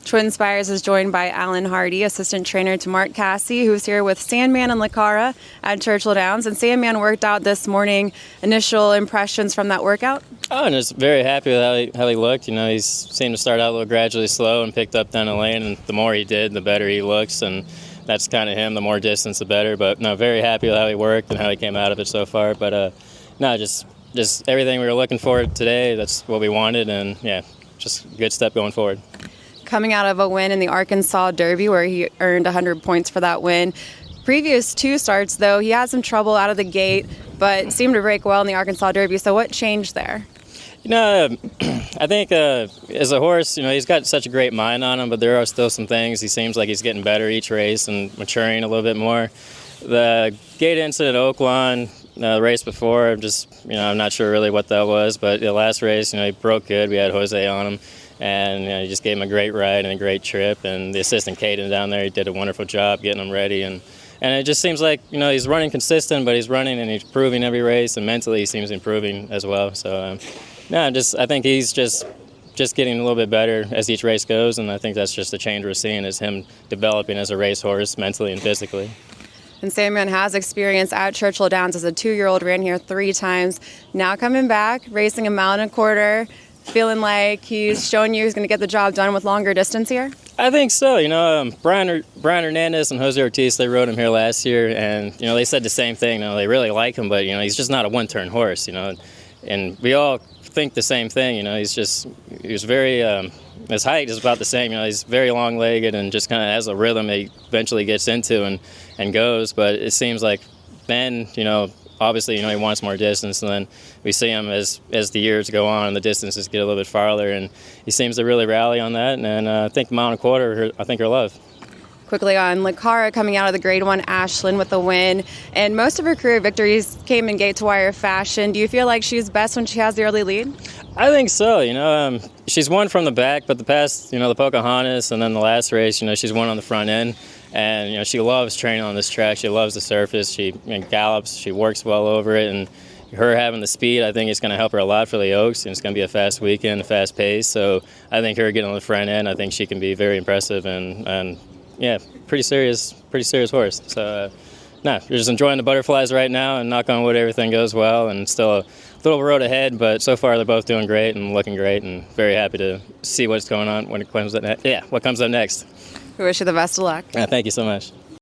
TwinSpires is joined by Alan Hardy, assistant trainer to Mark Casse, who's here with Sandman and La Cara at Churchill Downs. And Sandman worked out this morning. Initial impressions from that workout? Oh, and just very happy with how he looked. You know, he seemed to start out a little gradually slow and picked up down the lane. And the more he did, the better he looks. And that's kind of him. The more distance, the better. But no, very happy with how he worked and how he came out of it so far. But no, just everything we were looking for today. That's what we wanted. And yeah, just a good step going forward. Coming out of a win in the Arkansas Derby where he earned 100 points for that win. Previous two starts, though, he had some trouble out of the gate, but seemed to break well in the Arkansas Derby. So what changed there? You know, I think as a horse, you know, he's got such a great mind on him, but there are still some things. He seems like he's getting better each race and maturing a little bit more. The gate incident at Oaklawn, the race before, I'm not sure really what that was, but the last race, he broke good. We had Jose on him. And he just gave him a great ride and a great trip. And the assistant Caden down there, he did a wonderful job getting him ready. And it just seems like, he's running consistent, but he's running and he's improving every race. And mentally, he seems improving as well. So, I think he's just getting a little bit better as each race goes. And I think that's just the change we're seeing is him developing as a racehorse mentally and physically. And Sandman has experience at Churchill Downs as a 2-year-old, ran here 3 times. Now coming back, racing a mile and a quarter. Feeling like he's showing you he's going to get the job done with longer distance here? I think so. Brian Hernandez and Jose Ortiz, they rode him here last year, and, they said the same thing. They really like him, but, he's just not a one-turn horse, and we all think the same thing. He was very, his height is about the same. He's very long-legged and just kind of has a rhythm he eventually gets into and goes, but it seems like Ben, obviously, he wants more distance, and then we see him as the years go on and the distances get a little bit farther, and he seems to really rally on that, and I think mile and a quarter, I think her love. Quickly on La Cara coming out of the Grade 1 Ashland with a win, and most of her career victories came in gate-to-wire fashion. Do you feel like she's best when she has the early lead? I think so. She's won from the back, but the past, the Pocahontas and then the last race, she's won on the front end. And, she loves training on this track. She loves the surface. She gallops. She works well over it. And her having the speed, I think, is going to help her a lot for the Oaks. And it's going to be a fast weekend, a fast pace. So I think her getting on the front end, I think she can be very impressive and pretty serious horse. So, we're just enjoying the butterflies right now and knock on wood, everything goes well. And still a little road ahead, but so far they're both doing great and looking great and very happy to see what's going on when it comes up what comes up next. We wish you the best of luck. Thank you so much.